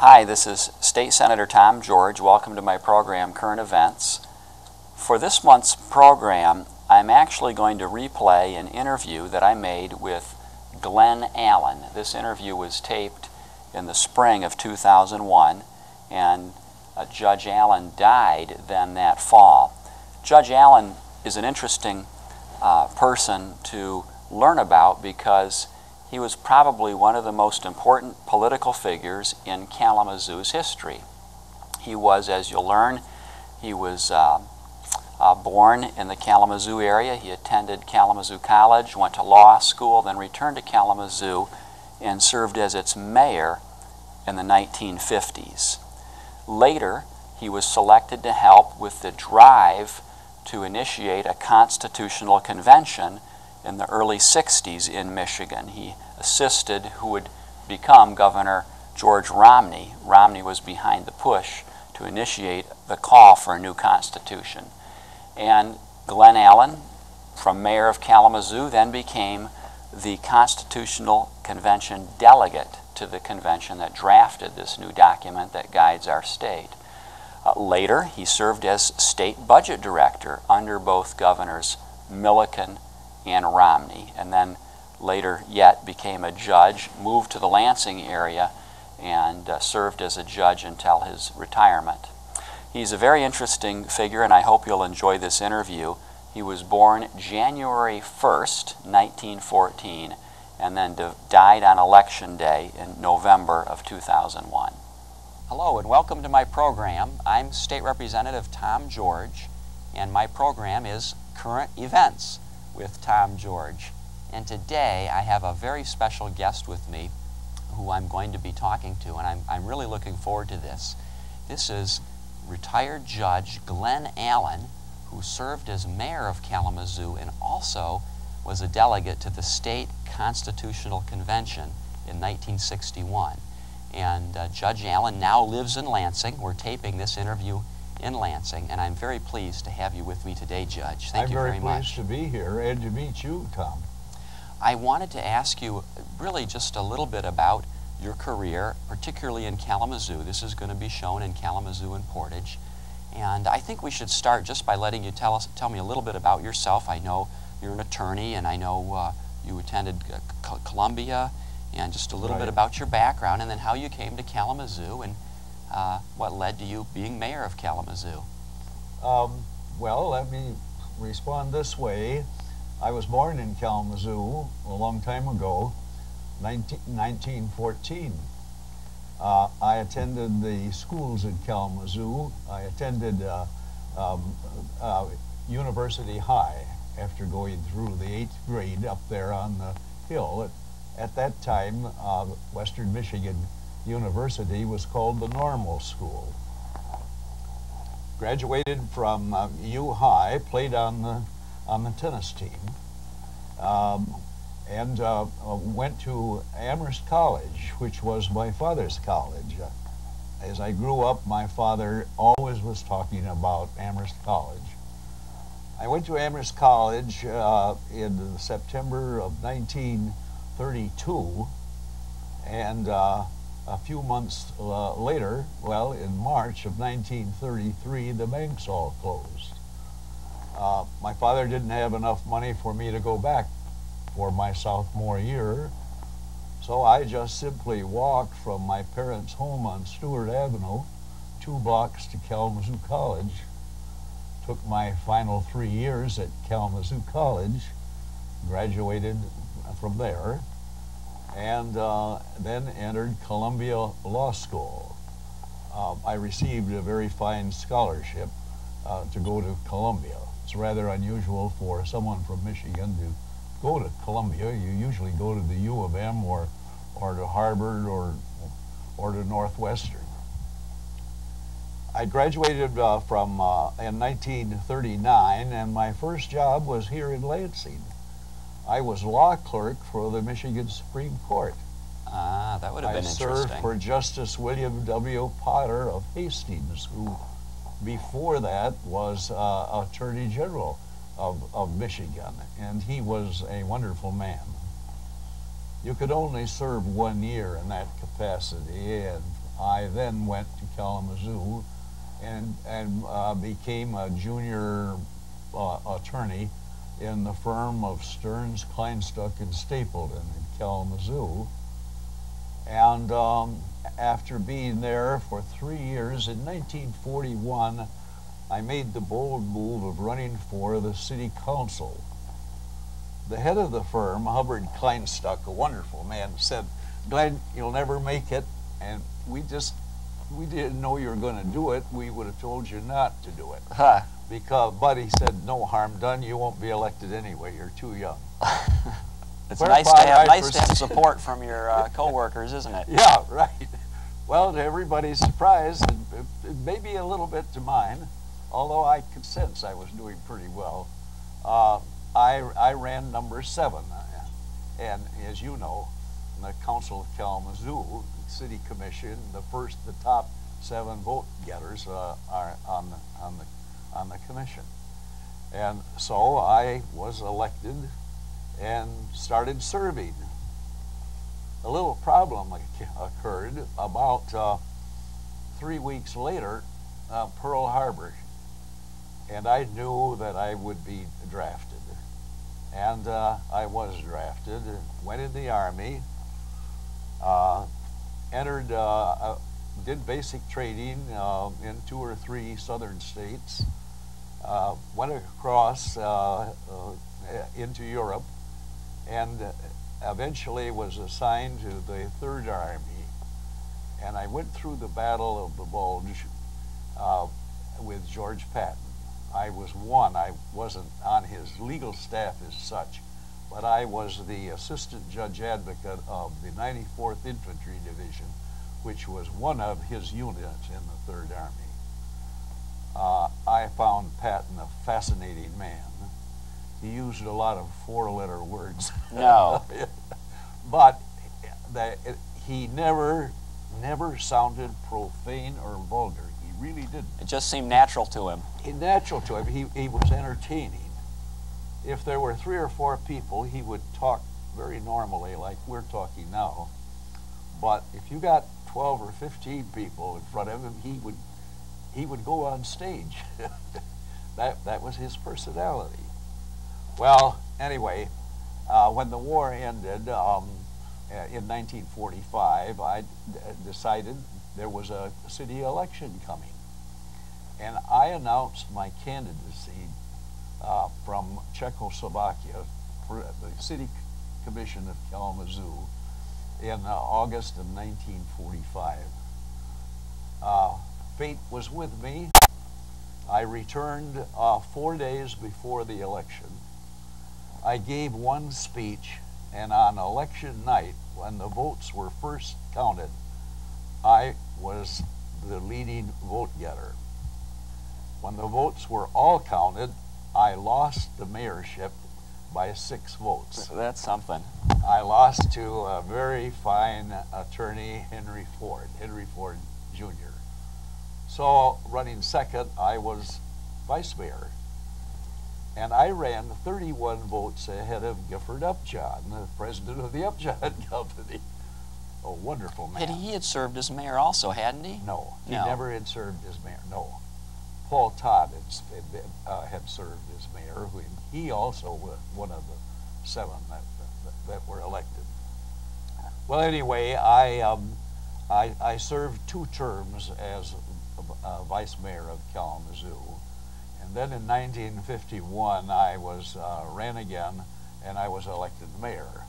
Hi, this is State Senator Tom George. Welcome to my program, Current Events. For this month's program, I'm actually going to replay an interview that I made with Glenn Allen. This interview was taped in the spring of 2001, and Judge Allen died then that fall. Judge Allen is an interesting person to learn about because he was probably one of the most important political figures in Kalamazoo's history. He was, as you'll learn, he was born in the Kalamazoo area. He attended Kalamazoo College, went to law school, then returned to Kalamazoo and served as its mayor in the 1950s. Later, he was selected to help with the drive to initiate a constitutional convention in the early 60s in Michigan. He assisted who would become Governor George Romney. Romney was behind the push to initiate the call for a new constitution. And Glenn Allen, from mayor of Kalamazoo, then became the Constitutional Convention delegate to the convention that drafted this new document that guides our state. Later, he served as state budget director under both governors Milliken and Romney, and then later yet became a judge, moved to the Lansing area, and served as a judge until his retirement. He's a very interesting figure, and I hope you'll enjoy this interview. He was born January 1st, 1914, and then died on Election Day in November of 2001. Hello, and welcome to my program. I'm State Representative Tom George, and my program is Current Events with Tom George. And today I have a very special guest with me who I'm going to be talking to, and I'm really looking forward to this. This is retired Judge Glenn Allen, who served as mayor of Kalamazoo and also was a delegate to the State Constitutional Convention in 1961. And Judge Allen now lives in Lansing. We're taping this interview in Lansing, and I'm very pleased to have you with me today, Judge. Thank you very much. I'm very pleased to be here and to meet you, Tom. I wanted to ask you really just a little bit about your career, particularly in Kalamazoo. This is going to be shown in Kalamazoo and Portage. And I think we should start just by letting you tell me a little bit about yourself. I know you're an attorney, and I know you attended Columbia, and just a little bit about your background, and then how you came to Kalamazoo, and what led to you being mayor of Kalamazoo. Well, let me respond this way. I was born in Kalamazoo a long time ago, 1914. I attended the schools in Kalamazoo. I attended University High after going through the 8th grade up there on the hill. At that time, Western Michigan University was called the Normal School. Graduated from U High, played on the tennis team, and went to Amherst College, which was my father's college. As I grew up, my father always was talking about Amherst College. I went to Amherst College in September of 1932, and a few months later, well, in March of 1933, the banks all closed. My father didn't have enough money for me to go back for my sophomore year, so I just simply walked from my parents' home on Stewart Avenue 2 blocks to Kalamazoo College, took my final 3 years at Kalamazoo College, graduated from there, and then entered Columbia Law School. I received a very fine scholarship to go to Columbia. It's rather unusual for someone from Michigan to go to Columbia. You usually go to the U of M or to Harvard or to Northwestern. I graduated in 1939, and my first job was here in Lansing. I was law clerk for the Michigan Supreme Court. Ah, that would have been interesting. I served for Justice William W. Potter of Hastings, who before that was Attorney General of Michigan, and he was a wonderful man. You could only serve 1 year in that capacity, and I then went to Kalamazoo and became a junior attorney in the firm of Stearns, Kleinstuck, and Stapleton in Kalamazoo. And after being there for 3 years, in 1941, I made the bold move of running for the city council. The head of the firm, Hubbard Kleinstuck, a wonderful man, said, "Glenn, you'll never make it." And we didn't know you were going to do it. We would have told you not to do it. Huh. But he said, "No harm done. You won't be elected anyway. You're too young." It's nice to have support from your coworkers, isn't it? Yeah, right. Well, to everybody's surprise, and maybe a little bit to mine, although I could sense I was doing pretty well, I ran number 7. And as you know, in the Council of Kalamazoo, the City Commission, the top 7 vote getters are on the commission. And so I was elected and started serving. A little problem occurred about 3 weeks later, Pearl Harbor, and I knew that I would be drafted. And I was drafted, went in the Army, did basic training in 2 or 3 southern states, went across into Europe, and eventually was assigned to the 3rd Army. And I went through the Battle of the Bulge with George Patton. I wasn't on his legal staff as such, but I was the assistant judge advocate of the 94th Infantry Division, which was one of his units in the 3rd Army. I found Patton a fascinating man. He used a lot of 4-letter words. No. But he never sounded profane or vulgar. He really didn't. It just seemed natural to him. Natural to him. He was entertaining. If there were 3 or 4 people, he would talk very normally like we're talking now. But if you got 12 or 15 people in front of him, he would go on stage. That was his personality. Well, anyway, when the war ended in 1945, I decided there was a city election coming. And I announced my candidacy from Czechoslovakia for the City Commission of Kalamazoo in August of 1945. Fate was with me. I returned 4 days before the election. I gave one speech, and on election night, when the votes were first counted, I was the leading vote getter. When the votes were all counted, I lost the mayorship by 6 votes. That's something. I lost to a very fine attorney, Henry Ford Jr. So running second, I was vice mayor. And I ran 31 votes ahead of Gifford Upjohn, the president of the Upjohn Company. A wonderful man. He had served as mayor also, hadn't he? No, he No. never had served as mayor, no. Paul Todd had served as mayor. He also was one of the 7 that were elected. Well, anyway, I served 2 terms as vice mayor of Kalamazoo. And then in 1951, I ran again, and I was elected mayor.